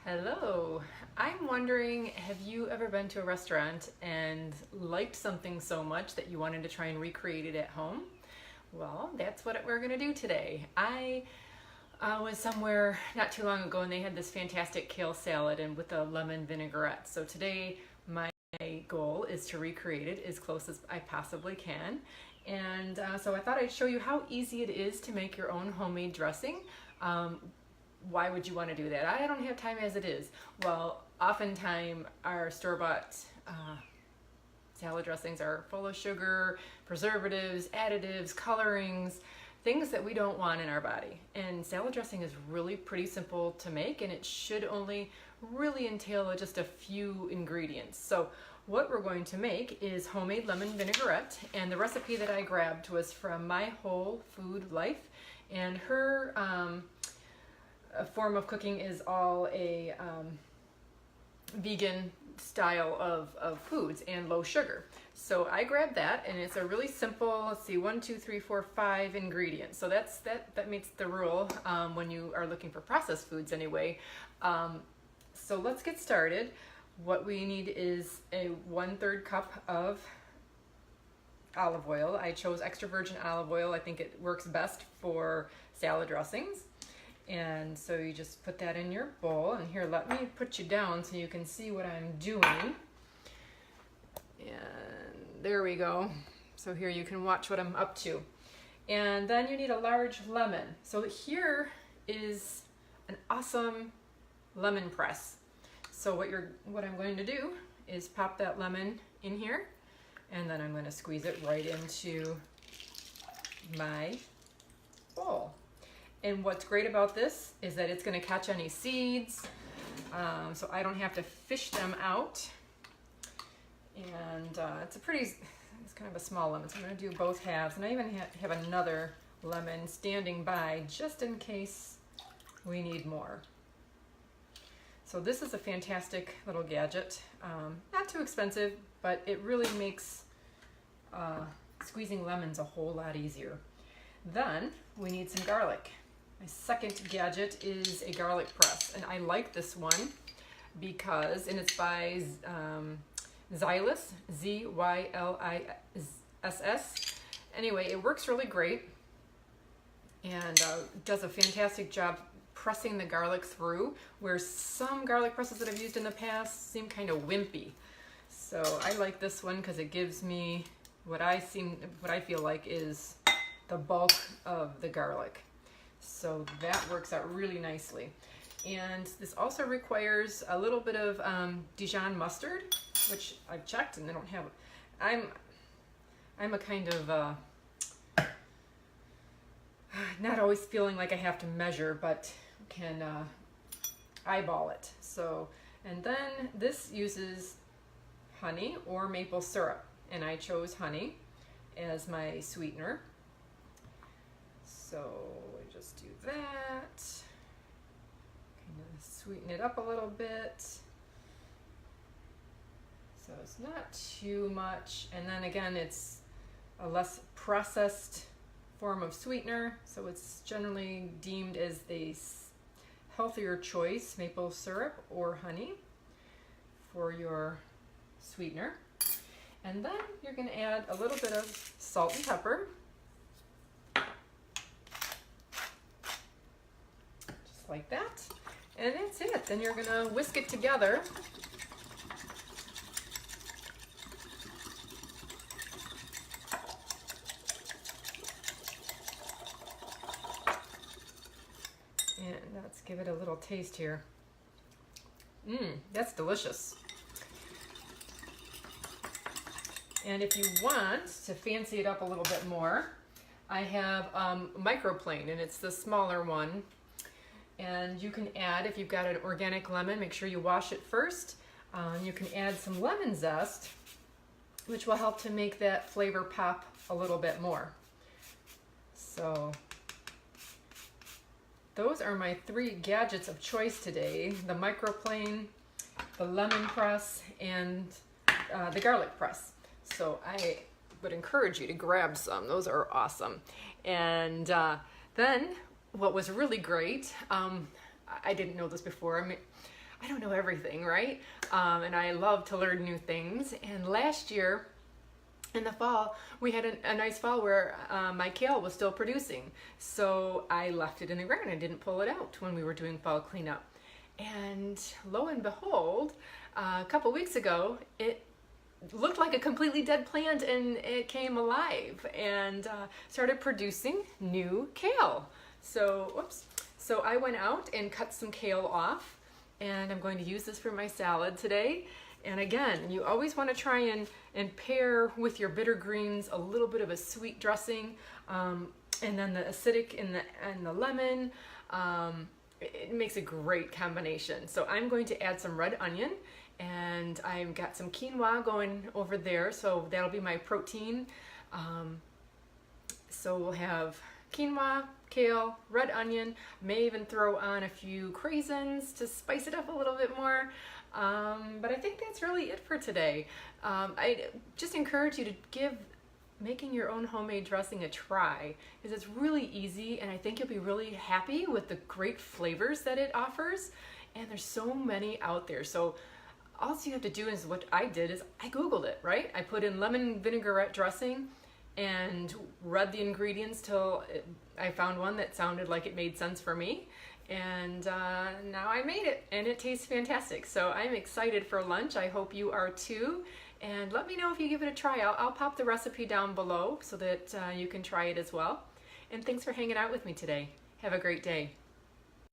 Hello. I'm wondering, have you ever been to a restaurant and liked something so much that you wanted to try and recreate it at home? Well, that's what we're going to do today. I was somewhere not too long ago and they had this fantastic kale salad and with a lemon vinaigrette. So today my goal is to recreate it as close as I possibly can. And so I thought I'd show you how easy it is to make your own homemade dressing. Why would you want to do that? I don't have time as it is. Well, oftentimes our store-bought salad dressings are full of sugar, preservatives, additives, colorings, things that we don't want in our body. And salad dressing is really pretty simple to make, and it should only really entail just a few ingredients. So what we're going to make is homemade lemon vinaigrette, and the recipe that I grabbed was from My Whole Food Life, and her form of cooking is all a vegan style of foods and low sugar. So I grabbed that, and it's a really simple, let's see, 1, 2, 3, 4, 5 ingredients. So that meets the rule when you are looking for processed foods anyway. So let's get started. What we need is a 1/3 cup of olive oil. I chose extra virgin olive oil. I think it works best for salad dressings. And so you just put that in your bowl, and here, let me put you down so you can see what I'm doing. And there we go. So here you can watch what I'm up to. And then you need a large lemon. So here is an awesome lemon press. So what I'm going to do is pop that lemon in here, and then I'm going to squeeze it right into my bowl. And what's great about this is that it's going to catch any seeds, so I don't have to fish them out. And it's kind of a small lemon, so I'm going to do both halves. And I even have another lemon standing by just in case we need more. So this is a fantastic little gadget. Not too expensive, but it really makes squeezing lemons a whole lot easier. Then we need some garlic. My second gadget is a garlic press, and I like this one because, and it's by Zyliss, Zyliss. Anyway, it works really great and does a fantastic job pressing the garlic through, where some garlic presses that I've used in the past seem kind of wimpy. So I like this one because it gives me what I feel like is the bulk of the garlic. So that works out really nicely. And this also requires a little bit of Dijon mustard, which I've checked and they don't have. I'm a kind of not always feeling like I have to measure, but can eyeball it. So, and then this uses honey or maple syrup, and I chose honey as my sweetener. So we just do that, kind of sweeten it up a little bit, so it's not too much. And then again, it's a less processed form of sweetener, so it's generally deemed as the healthier choice, maple syrup or honey for your sweetener. And then you're going to add a little bit of salt and pepper. Like that, and that's it. Then you're gonna whisk it together. And let's give it a little taste here. That's delicious. And if you want to fancy it up a little bit more, I have microplane, and it's the smaller one. And you can add, if you've got an organic lemon, make sure you wash it first. You can add some lemon zest, which will help to make that flavor pop a little bit more. So those are my 3 gadgets of choice today: the microplane, the lemon press, and the garlic press. So I would encourage you to grab some. Those are awesome. And then what was really great, I didn't know this before, I don't know everything, right? And I love to learn new things. And last year, in the fall, we had a nice fall where my kale was still producing. So I left it in the ground. I didn't pull it out when we were doing fall cleanup. And lo and behold, a couple weeks ago, it looked like a completely dead plant and it came alive and started producing new kale. So, whoops. So I went out and cut some kale off, and I'm going to use this for my salad today. And again, you always want to try and pair with your bitter greens a little bit of a sweet dressing, and then the acidic and the lemon. It makes a great combination. So I'm going to add some red onion, and I've got some quinoa going over there, so that'll be my protein. So we'll have quinoa, kale, red onion, may even throw on a few craisins to spice it up a little bit more. But I think that's really it for today. I just encourage you to give making your own homemade dressing a try, because it's really easy, and I think you'll be really happy with the great flavors that it offers. And there's so many out there. So all you have to do is what I did is I Googled it, right? I put in lemon vinaigrette dressing and read the ingredients till I found one that sounded like it made sense for me. And now I made it, and it tastes fantastic. So I'm excited for lunch. I hope you are too. And let me know if you give it a try. I'll pop the recipe down below so that you can try it as well. And thanks for hanging out with me today. Have a great day.